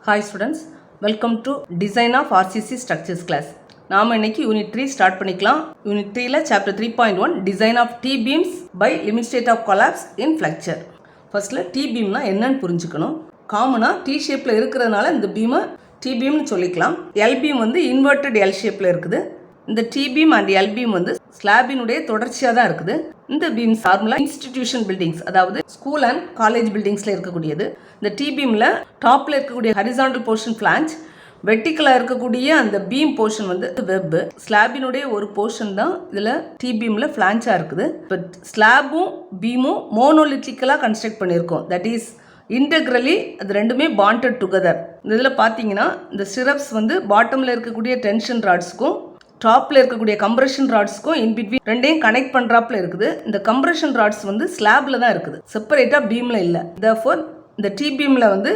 Hi students, welcome to Design of RCC Structures class. நாம இன்னைக்கு unit 3 start பண்ணிக்கலாம். Unit 3ல chapter 3.1 design of T beams by limit state of collapse in flexure. ஃபர்ஸ்ட்ல T beamனா என்னன்னு புரிஞ்சுக்கணும். காமனா T ஷேப்ல இருக்கிறதுனால இந்த பீமை T beamனு சொல்லிக்கலாம். L beam வந்து இன்வெர்டட் L ஷேப்ல இருக்குது. இந்த T beam and L beam வந்து ஸ்லாபினுடைய தொடர்ச்சியாக தான் இருக்குது. இந்த பீம்ஸ் நார்மலாக இன்ஸ்டிடியூஷன் பில்டிங்ஸ், அதாவது ஸ்கூல் அண்ட் காலேஜ் பில்டிங்ஸில் இருக்கக்கூடியது. இந்த T beamல டாப்பில் இருக்கக்கூடிய ஹரிசாண்டல் போர்ஷன் ஃப்ளாஞ்ச், வெர்டிக்கலாக இருக்கக்கூடிய அந்த பீம் போர்ஷன் வந்து வெப். ஸ்லாபினுடைய ஒரு போர்ஷன் தான் இதில் T beamல ஃப்ளாஞ்சாக இருக்குது. இப்போ ஸ்லாபும் பீமும் மோனோலித்திக்கலாக கன்ஸ்ட்ரக்ட் பண்ணியிருக்கோம். தட் இஸ் இன்டெக்ரலி அது ரெண்டுமே பாண்டட் டுகெதர். இந்த இதில் பார்த்தீங்கன்னா இந்த ஸ்டிரப்ஸ் வந்து பாட்டமில் இருக்கக்கூடிய டென்ஷன் ராட்ஸுக்கும் டாப்பில் இருக்கக்கூடிய கம்ப்ரெஷன் ராட்ஸ்க்கும் இன்பிட்வீன் ரெண்டையும் கனெக்ட் பண்ணுறாப்புல இருக்குது. இந்த கம்ப்ரெஷன் ராட்ஸ் வந்து ஸ்லாபில் தான் இருக்குது, செப்பரேட்டாக பீமில் இல்லை. தேர்ஃபோர் இந்த T beamல வந்து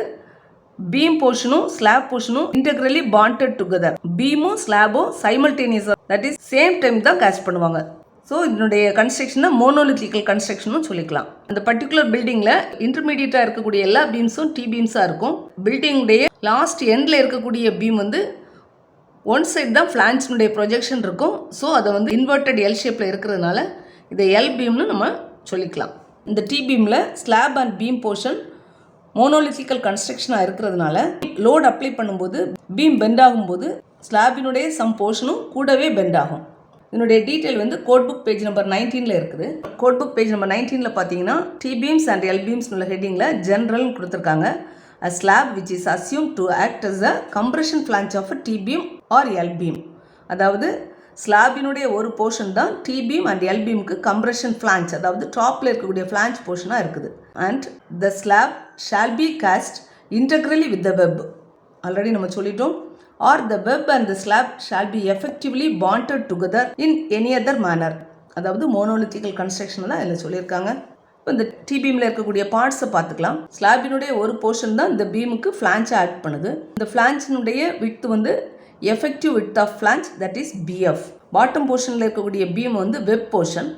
பீம் போர்ஷனும் ஸ்லாப் போர்ஷனும் இன்டெக்ரலி பாண்டட் டுகெதர். பீமும் ஸ்லாபும் சைமல்டேனியஸாக, தட் இஸ் சேம் டைம் தான் கேட்ச் பண்ணுவாங்க. ஸோ இதனுடைய கன்ஸ்ட்ரக்ஷனை மோனோலித்திக்கல் கன்ஸ்ட்ரக்ஷனும் சொல்லிக்கலாம். அந்த பர்டிகுலர் பில்டிங்கில் இன்டர்மீடியட்டாக இருக்கக்கூடிய எல்லா பீம்ஸும் T beamஸாக இருக்கும். பில்டிங்குடைய லாஸ்ட் எண்டில் இருக்கக்கூடிய பீம் வந்து ஒன் சைட் தான் ஃப்ளான்ஸினுடைய ப்ரொஜெக்ஷன் இருக்கும். ஸோ அதை வந்து இன்வெர்டட் எல் ஷேப்பில் இருக்கிறதுனால இதை எல் பீம்னு நம்ம சொல்லிக்கலாம். இந்த T beamல slab and beam portion monolithical கன்ஸ்ட்ரக்ஷனாக இருக்கிறதுனால லோட் அப்ளை பண்ணும்போது பீம் பெண்ட் ஆகும்போது ஸ்லாபினுடைய சம் போர்ஷனும் கூடவே பெண்ட் ஆகும். இதனுடைய டீட்டெயில் வந்து கோட் புக் பேஜ் நம்பர் 19ல் இருக்குது. கோட் புக் பேஜ் நம்பர் 19ல் பார்த்தீங்கன்னா T beams and L beams உள்ள ஹெட்டிங்கில் ஜென்ரல்னு கொடுத்துருக்காங்க. A slab which is assumed to act as a compression flange of a T beam or L beam. அதாவது ஸ்லாபினுடைய ஒரு portion தான் T beam and L beamக்கு compression flange, அதாவது டாப்பில் இருக்கக்கூடிய ஃப்ளாஞ்ச் போர்ஷனாக இருக்குது. And the slab shall be cast integrally with the web. Already நம்ம சொல்லிட்டோம். Or the web and the slab shall be effectively bonded together in any other manner. அதாவது monolithical construction தான் இதில் சொல்லியிருக்காங்க. இப்போ இந்த T beamல இருக்கக்கூடிய பார்ட்ஸை பார்த்துக்கலாம். ஸ்லாபினுடைய ஒரு போர்ஷன் தான் இந்த பீமுக்கு ஃப்ளான்ச்சை ஆட் பண்ணுது. இந்த ஃப்ளான்ச்சினுடைய விட்த் வந்து effective width of flange, that is BF. Bottom போர்ஷனில் இருக்கக்கூடிய பீம் வந்து வெப் போர்ஷன்.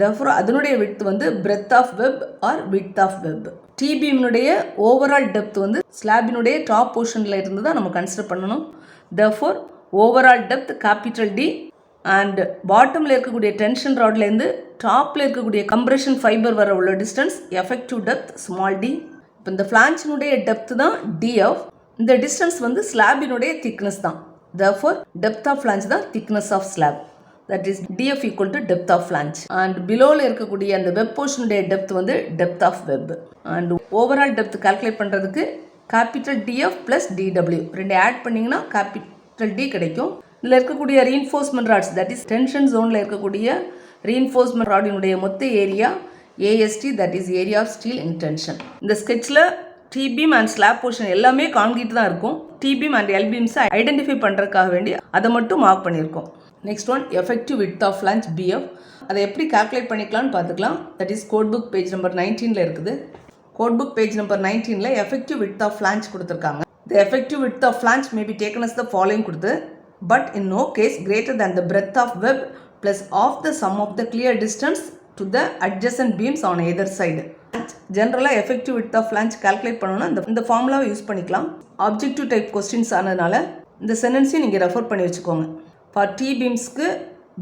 தேர்ஃபோர் அதனுடைய விட்த் வந்து breadth of web or width of web. T beamனுடைய ஓவரால் டெப்த் வந்து ஸ்லாபினுடைய டாப் போர்ஷனில் இருந்து தான் நம்ம கன்சிடர் பண்ணணும். Therefore overall depth capital D and பாட்டமில் இருக்கக்கூடிய டென்ஷன் ராட்லேருந்து டாப்பில் இருக்கக்கூடிய கம்ப்ரெஷன் ஃபைபர் வர உள்ள distance effective depth small d. இப்போ இந்த ஃப்ளான்ச்சினுடைய டெப்த் தான் DF. இந்த டிஸ்டன்ஸ் வந்து ஸ்லாபினுடைய திக்னஸ் தான். தேர்ஃபோர் டெப்த் ஆஃப் ஃப்ளான்ச் தான் thickness of slab, that is DF equal to depth of flange. And பிலோவில் இருக்கக்கூடிய அந்த வெப் போர்ஷனுடைய டெப்த் வந்து depth of web. And overall depth calculate பண்ணுறதுக்கு கேபிட்டல் DF ப்ளஸ் DW ரெண்டு ஆட் பண்ணிங்கன்னா கேபிட்டல் D கிடைக்கும். இதில் இருக்கக்கூடிய reinforcement rods, that is tension ஜோனில் இருக்கக்கூடிய ரீஎன்ஃபோர்ஸ்மெண்ட் ராடினுடைய மொத்த area AST, that is area of steel in tension. இந்த ஸ்கெட்சில் T beam and slab portion எல்லாமே கான்கிரீட் தான் இருக்கும். T beam அண்ட் L beamஸை ஐடென்டிஃபை பண்ணுறதுக்காக வேண்டி அதை மட்டும் மார்க் பண்ணியிருக்கோம். Next one effective width of flange BF. அதை எப்படி கால்குலேட் பண்ணிக்கலாம்னு பார்த்துக்கலாம். That is code book page number 19ல் இருக்குது. கோட் புக் பேஜ் நம்பர் 19ல் எஃபெக்டிவ் விட்த் ஆஃப் ஃப்ளான்ச் கொடுத்துருக்காங்க. The effective width of flange may be taken as the following கொடுத்து, but in no case greater than the breadth of web plus of the sum of the clear distance to the adjacent beams on either side. ஜென்ரலாக effective width of flange calculate பண்ணணும்னா இந்த ஃபார்முலாவை use பண்ணிக்கலாம். Objective type questions ஆனதுனால இந்த சென்டென்ஸையும் நீங்கள் refer பண்ணி வச்சுக்கோங்க. ஃபார் T beamஸ்க்கு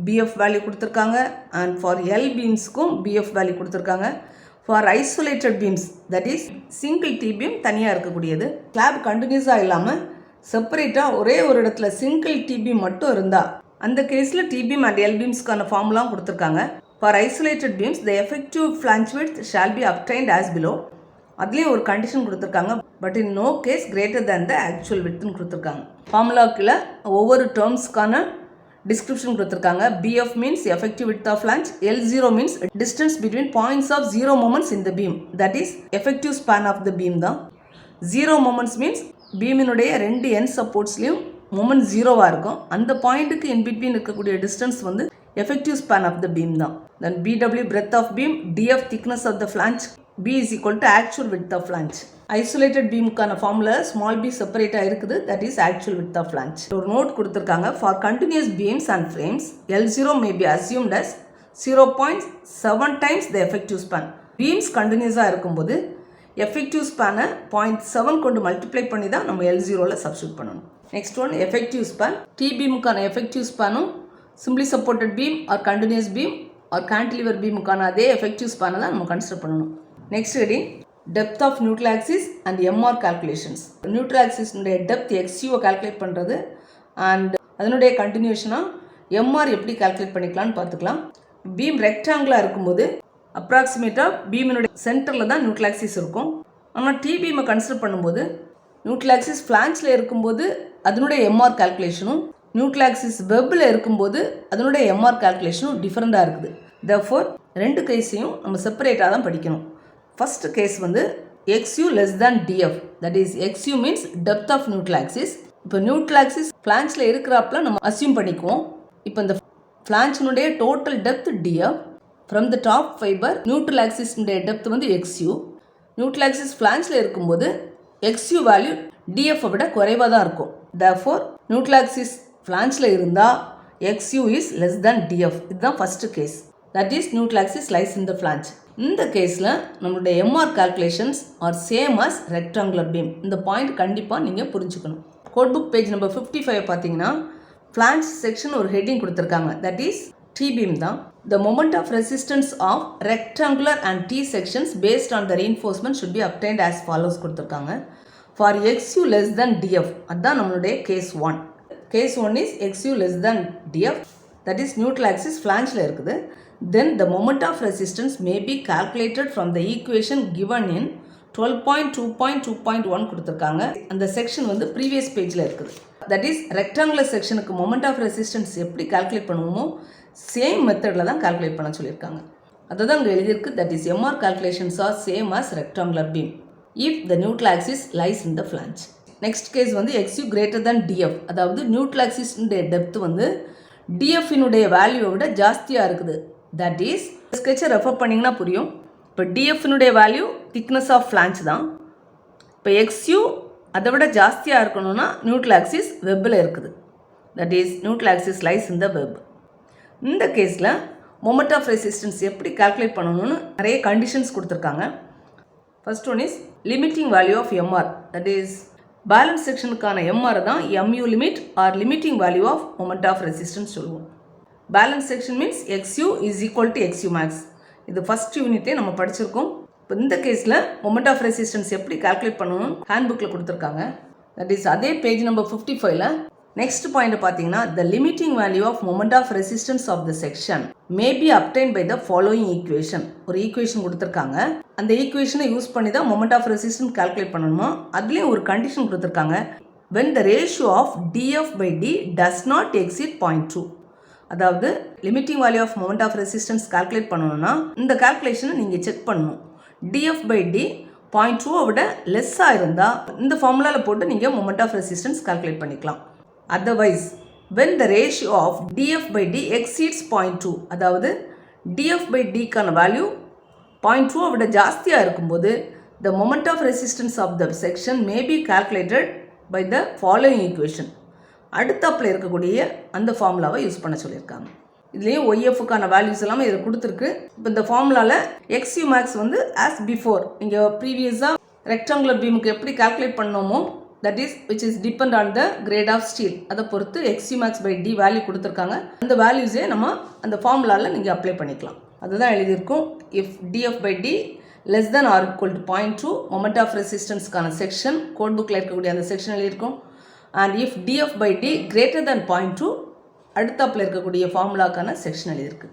BF வேல்யூ கொடுத்துருக்காங்க அண்ட் ஃபார் L beamஸ்க்கும் BF வேல்யூ கொடுத்துருக்காங்க. For isolated beams, that is single T beam தனியாக இருக்கக்கூடியது, ஸ்லாப் கண்டினியூஸாக இல்லாமல் செப்பரேட்டாக ஒரே ஒரு இடத்துல சிங்கிள் T beam மட்டும் இருந்தால் அந்த கேஸில் T beam அண்ட் L beamஸ்க்கான ஃபார்முலாம் கொடுத்துருக்காங்க. For isolated beams the effective flange width shall be obtained as below. அதுலேயும் ஒரு கண்டிஷன் கொடுத்துருக்காங்க, but in no case greater than the actual விட்த்னு கொடுத்துருக்காங்க. ஃபார்முலாக்கில் ஒவ்வொரு டேர்ம்ஸ்க்கான டிஸ்கிரிப்ஷன் கொடுத்துருக்காங்க. BF means effective width of flange, L0 means distance between points of zero moments in the beam, that is effective span of the beam தான். Zero moments means பீமினுடைய ரெண்டு end சப்போர்ட்ஸ்லையும் மொமெண்ட் ஜீரோவாக இருக்கும். அந்த பாயிண்ட்டுக்கு இன் பிட்வீன் இருக்கக்கூடிய distance வந்து effective span of the beam தான். Then BW breadth of beam, DF thickness of the flange, B is equal to actual width of flange. Isolated பீமுக்கான ஃபார்முலா ஸ்மால் b செப்பரேட்டாக இருக்குது, that is actual width of flange. ஒரு note கொடுத்துருக்காங்க. For continuous beams and frames L0 may be assumed as 0.7 times the effective span. Beams கண்டினியூஸாக இருக்கும்போது effective ஸ்பேனை 0.7 கொண்டு multiply பண்ணி தான் நம்ம L0வில் சப்ஸ்டியூட் பண்ணணும். Next one effective span. T பீமுக்கான எஃபெக்டிவ் ஸ்பேனும் simply supported beam or continuous beam or cantilever பீமுக்கான அதே எஃபெக்டிவ் ஸ்பேனை தான் நம்ம கன்சிடர் பண்ணணும். Next heading depth of neutral axis and MR calculations. Neutral ஆக்சிஸ்னுடைய டெப்த் எக்ஸ்யூவை கால்குலேட் பண்ணுறது அண்ட் அதனுடைய கண்டினியூஷனாக எம்ஆர் எப்படி கால்குலேட் பண்ணிக்கலாம்னு பார்த்துக்கலாம். பீம் ரெக்டாங்குலாக இருக்கும்போது அப்ராக்சிமேட்டாக பீமினுடைய சென்டரில் தான் நியூட்ரல் ஆக்சிஸ் இருக்கும். ஆனால் டி பீமை கன்சிடர் பண்ணும்போது நியூட்ரல் ஆக்சிஸ் ஃப்ளான்ச்சில் இருக்கும்போது அதனுடைய எம்ஆர் கால்குலேஷனும் நியூட்ரல் ஆக்சிஸ் வெப்பில் இருக்கும்போது அதனுடைய எம்ஆர் கால்குலேஷனும் டிஃப்ரெண்ட்டாக இருக்குது. தேர்ஃபோர் ரெண்டு கேஸையும் நம்ம செப்பரேட்டாக தான் படிக்கணும். ஃபர்ஸ்ட் கேஸ் வந்து XU less than DF, that is XU means depth of neutral axis. இப்போ நியூட்ரல் ஆக்சிஸ் ஃப்ளான்ச்சில் இருக்கிறாப்புல நம்ம அசியூம் பண்ணிக்குவோம். இப்போ இந்த ஃப்ளான்ச்சினுடைய total depth DF, from the top fibre neutral ஆக்சிஸ்னுடைய டெப்த் வந்து XU. நியூட்ரல் ஆக்சிஸ் ஃப்ளான்ச்சில் இருக்கும்போது XU வேல்யூ DF விட குறைவாக தான் இருக்கும். தேர்ஃபோர் நியூட்ரல் ஆக்சிஸ் ஃப்ளான்ச்சில் இருந்தால் XU is less than DF. இதுதான் first case. That is neutral axis lies in the flange. இந்த கேஸில் நம்மளுடைய MR calculations are same as rectangular beam. இந்த பாயிண்ட் கண்டிப்பாக நீங்கள் புரிஞ்சுக்கணும். கோட் புக் பேஜ் நம்பர் 55 பார்த்தீங்கன்னா ஃப்ளான்ச் செக்ஷன் ஒரு ஹெட்டிங் கொடுத்துருக்காங்க. தட் இஸ் டி பீம் தான். The moment of resistance of rectangular and T sections based on the reinforcement should be obtained as follows கொடுத்துருக்காங்க. For XU less than DF, அதுதான் நம்மளுடைய case 1. Case 1 is XU less than DF, that is neutral axis ஃப்ளான்ச்சில் இருக்குது. Then the moment of resistance may be calculated from the equation given in 12.2.2.1 கொடுத்துருக்காங்க. அந்த section வந்து previous பேஜில் இருக்குது. That is rectangular செக்ஷனுக்கு மொமெண்ட் ஆஃப் ரெசிஸ்டன்ஸ் எப்படி calculate பண்ணுவோமோ சேம் மெத்தடில் தான் கால்குலேட் பண்ண சொல்லியிருக்காங்க. அதை தான் அங்கே எழுதியிருக்கு. That is MR calculations are same as rectangular beam if the neutral axis lies in the flange. Next case வந்து XU greater than DF, அதாவது நியூட்ரல் ஆக்சிஸ்னுடைய டெப்த் வந்து DF-இனுடைய வேல்யூவை விட ஜாஸ்தியாக இருக்குது. தட் இஸ் ஸ்கெட்சை ரெஃபர் பண்ணிங்கன்னா புரியும். இப்போ DF-இனுடைய வேல்யூ திக்னஸ் ஆஃப் ஃப்ளான்ச் தான். இப்போ XU அதை விட ஜாஸ்தியாக இருக்கணும்னா நியூட்ரல் ஆக்சிஸ் வெப்பில் இருக்குது. That is neutral axis lies in the web. இந்த கேஸில் மொமெண்ட் ஆஃப் ரெசிஸ்டன்ஸ் எப்படி கால்குலேட் பண்ணணும்னு நிறைய கண்டிஷன்ஸ் கொடுத்துருக்காங்க. First one is limiting value of MR. That is balance செக்ஷனுக்கான எம்ஆர் தான் MU limit or limiting value of moment of resistance சொல்லுவோம். Balance section means XU is equal to XU max. இது first யூனிட்டே நம்ம படிச்சிருக்கோம். இப்போ இந்த கேஸில் மொமெண்ட் ஆஃப் ரெசிஸ்டன்ஸ் எப்படி கால்குலேட் பண்ணணும் ஹேண்ட் புக்கில் கொடுத்துருக்காங்க. தட் இஸ் அதே பேஜ் நம்பர் 55ல் நெக்ஸ்ட் பாயிண்ட் பார்த்தீங்கன்னா the limiting value of moment of resistance of the section may be obtained by the following equation. ஒரு ஈக்குவேஷன் கொடுத்துருக்காங்க. அந்த ஈக்குவேஷனை யூஸ் பண்ணி தான் மொமெண்ட் ஆஃப் ரெசிஸ்டன்ஸ் கால்குலேட் பண்ணணுமா. அதுலேயும் ஒரு கண்டிஷன் கொடுத்துருக்காங்க. when the ratio of DF by D does not exceed 0.2. அதாவது limiting value of moment of resistance calculate பண்ணணும்னா இந்த கால்குலேஷனை நீங்கள் செக் பண்ணணும். DF by D 0.2 விட லெஸ்ஸாக இருந்தால் இந்த ஃபார்முலாவில் போட்டு நீங்கள் மொமெண்ட் ஆஃப் ரெசிஸ்டன்ஸ் கால்குலேட் பண்ணிக்கலாம். Otherwise when the ratio of DF by D exceeds 0.2, அதாவது DF by Dக்கான வேல்யூ 0.2 விட ஜாஸ்தியாக இருக்கும்போது the moment of resistance of the section may be calculated by the following equation. அடுத்தாப்பில் இருக்கக்கூடிய அந்த ஃபார்முலாவை யூஸ் பண்ண சொல்லியிருக்காங்க. இதுலேயும் ஒய்எஃப்க்கான வேல்யூஸ் எல்லாமே இதில் கொடுத்துருக்கு. இப்போ இந்த ஃபார்முலாவில் XU max வந்து ஆஸ் பிஃபோர் நீங்கள் ப்ரீவியஸாக ரெக்டாங்குலர் பீமுக்கு எப்படி கால்குலேட் பண்ணோமோ that is which is depend on the grade of steel, அதை பொறுத்து XU max by D value கொடுத்துருக்காங்க. அந்த வேல்யூஸே நம்ம அந்த ஃபார்முலாவில் நீங்கள் அப்ளை பண்ணிக்கலாம். அதுதான் எழுதியிருக்கும். If DF by D less than or equal to 0.2 moment of ரெசிஸ்டன்ஸ்க்கான செக்ஷன் கோட் புக்கில் இருக்கக்கூடிய அந்த செக்ஷன் எழுதியிருக்கும். And if DF by D greater than 0.2 அடுத்தாப்பில் இருக்கக்கூடிய ஃபார்முலாக்கான செக்ஷன் எழுதியிருக்கு.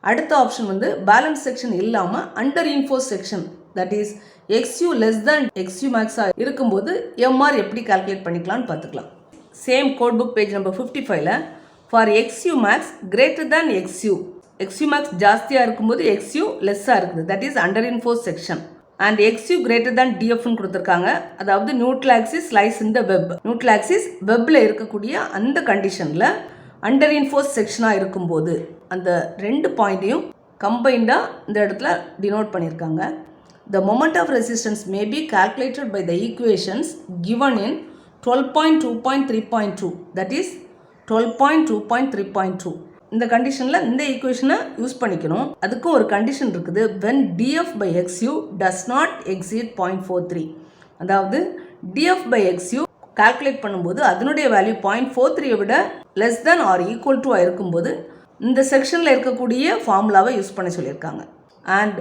அடுத்த ஆப்ஷன் வந்து பேலன்ஸ் செக்ஷன் இல்லாமல் under reinforced section, that is XU less than XU max இருக்கும்போது MR எப்படி கால்குலேட் பண்ணிக்கலாம்னு பார்த்துக்கலாம். Same code book page number 55ல் for XU max greater than XU max ஜாஸ்தியாக இருக்கும்போது XU லெஸ்ஸாக இருக்குது, that is under reinforced section. And XU greater than DFன்னு கொடுத்துருக்காங்க. அதாவது neutral axis lies in the web. Neutral axis வெப்பில் இருக்கக்கூடிய அந்த கண்டிஷனில் அண்டர் இன்ஃபோர்ஸ் செக்ஷனாக இருக்கும்போது அந்த ரெண்டு பாயிண்ட்டையும் கம்பைண்டாக இந்த இடத்துல டினோட் பண்ணியிருக்காங்க. The moment of resistance may be calculated by the equations given in 12.2.3.2, that is 12.2.3.2. இந்த கண்டிஷனில் இந்த ஈக்குவேஷனை யூஸ் பண்ணிக்கணும். அதுக்கும் ஒரு கண்டிஷன் இருக்குது. when df by xu does not exceed 0.43. அதாவது df by xu கால்குலேட் பண்ணும்போது அதனுடைய வேல்யூ 0.43 விட less than or equal to இருக்கும்போது இந்த செக்ஷனில் இருக்கக்கூடிய ஃபார்முலாவை யூஸ் பண்ண சொல்லியிருக்காங்க. And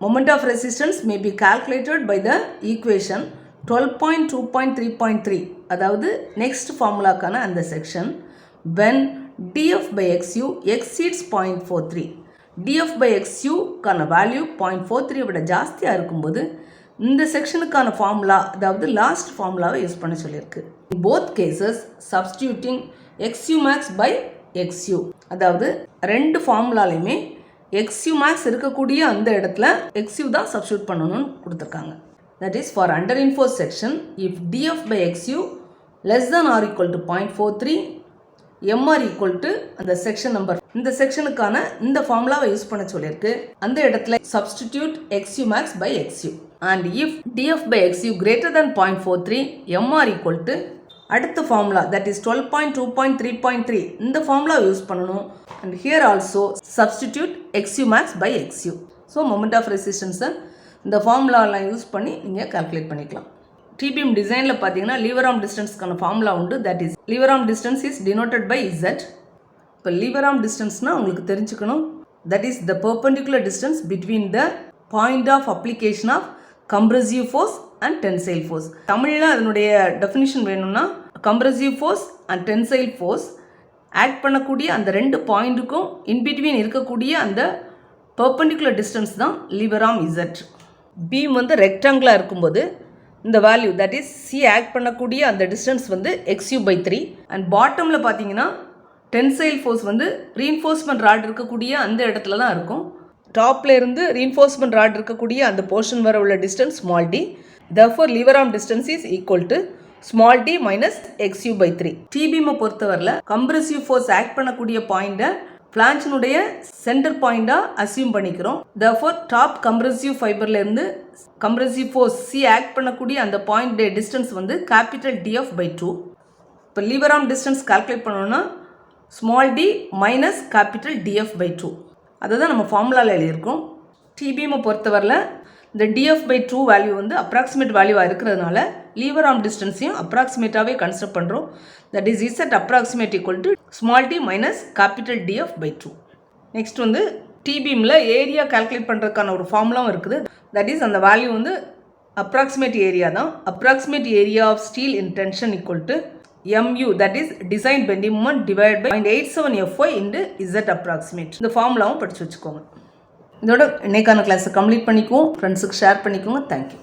moment of resistance may be calculated by the equation 12.2.3.3. அதாவது நெக்ஸ்ட் ஃபார்முலாக்கான அந்த section when df by xu exceeds 0.43. df by xu கான வேல்யூ 0.43 விட ஜாஸ்தியாக இருக்கும்போது இந்த செக்ஷனுக்கான ஃபார்முலா அதாவது லாஸ்ட் ஃபார்முலாவை யூஸ் பண்ண சொல்லியிருக்கு. in both cases substituting xu max by xu, அதாவது ரெண்டு ஃபார்முலாலையுமே xu max இருக்கக்கூடிய அந்த இடத்துல xu தான் சப்ஸ்டியூட் பண்ணணும்னு கொடுத்துருக்காங்க. that is for underinforced section if df by xu less than or equal to 0.43, mr equal to அந்த செக்ஷன் நம்பர், இந்த செக்ஷனுக்கான இந்த ஃபார்முலாவை யூஸ் பண்ண சொல்லியிருக்கு. அந்த இடத்துல substitute xu max by xu and if df by xu greater than 0.43, mr equal to அடுத்த formula that is 12.2.3.3 இந்த ஃபார்முலா யூஸ் பண்ணணும். and here also substitute xu max by xu. So moment of ரெசிஸ்டன்ஸை இந்த ஃபார்முலாலாம் use பண்ணி நீங்கள் calculate பண்ணிக்கலாம். DBM டிசைனில் பார்த்தீங்கன்னா லீவர் ஆர்ம் டிஸ்டன்ஸ்க்கான ஃபார்முலா உண்டு. That is lever arm distance is denoted by Z. இப்போ லீவர் ஆர்ம் டிஸ்டன்ஸ்னால் உங்களுக்கு தெரிஞ்சுக்கணும். That is the perpendicular distance between the point of application of compressive force and tensile force. தமிழில் அதனுடைய டெஃபினிஷன் வேணும்னா compressive force and tensile force act பண்ணக்கூடிய அந்த ரெண்டு பாயிண்ட்டுக்கும் இன்பிட்வீன் இருக்கக்கூடிய அந்த பெர்பெண்டிகுலர் டிஸ்டன்ஸ் தான் லீவர் ஆர்ம் Z. பீம் வந்து ரெக்டாங்கிளாக இருக்கும்போது இந்த value that is C act பண்ணக்கூடிய அந்த டிஸ்டன்ஸ் வந்து xu/3. அண்ட் பாட்டமில் பார்த்தீங்கன்னா டென்சைல் ஃபோர்ஸ் வந்து ரீஎன்ஃபோர்ஸ்மெண்ட் ராட் இருக்கக்கூடிய அந்த இடத்துல தான் இருக்கும். டாப்பில் இருந்து ரீஎன்ஃபோர்ஸ்மெண்ட் ராட் இருக்கக்கூடிய அந்த போர்ஷன் வர உள்ள distance small d. therefore lever arm distance is equal to small d minus xu/3. டிபீமை பொறுத்தவரையில் கம்ப்ரெசிவ் ஃபோர்ஸ் ஆக்ட் பண்ணக்கூடிய பாயிண்ட்டை ஃப்ளான்ச்சினுடைய சென்டர் பாயிண்டாக அசியூம் பண்ணிக்கிறோம். therefore டாப் கம்ப்ரெசிவ் ஃபைபரில் இருந்து கம்ப்ரெசிவ் ஃபோர்ஸ் சி ஆக்ட் பண்ணக்கூடிய அந்த பாயிண்ட் டிஸ்டன்ஸ் வந்து கேபிட்டல் df/2. இப்போ லீவர் ஆர்ம் டிஸ்டன்ஸ் கால்குலேட் பண்ணோன்னா small d minus capital df/2. அதை தான் நம்ம ஃபார்முலாவில் எழுதியிருக்கோம். டிபிஎம்மை பொறுத்தவரையில் இந்த df/2 வேல்யூ வந்து அப்ராக்சிமேட் வேல்யூவாக இருக்கிறதுனால லீவர் ஆர்ம் டிஸ்டன்ஸையும் அப்ராக்சிமேட்டாகவே கன்சிடர் பண்ணுறோம். That is Z approximate equal to small d minus capital df/2. Next வந்து டிபிஎம்மில் ஏரியா கால்குலேட் பண்ணுறதுக்கான ஒரு ஃபார்முலாவும் இருக்குது. தட் இஸ் அந்த வேல்யூ வந்து அப்ராக்சிமேட் ஏரியா தான். Approximate area of steel in tension equal to mu, that is design bending moment divided by 0.87 fy into Z approximate. இந்த ஃபார்முலாவும் படித்து வச்சுக்கோங்க. இதோட இன்னைக்கான கிளாஸை கம்ப்ளீட் பண்ணிக்குவோம். ஃப்ரெண்ட்ஸுக்கு ஷேர் பண்ணிக்கோங்க. தேங்க்யூ.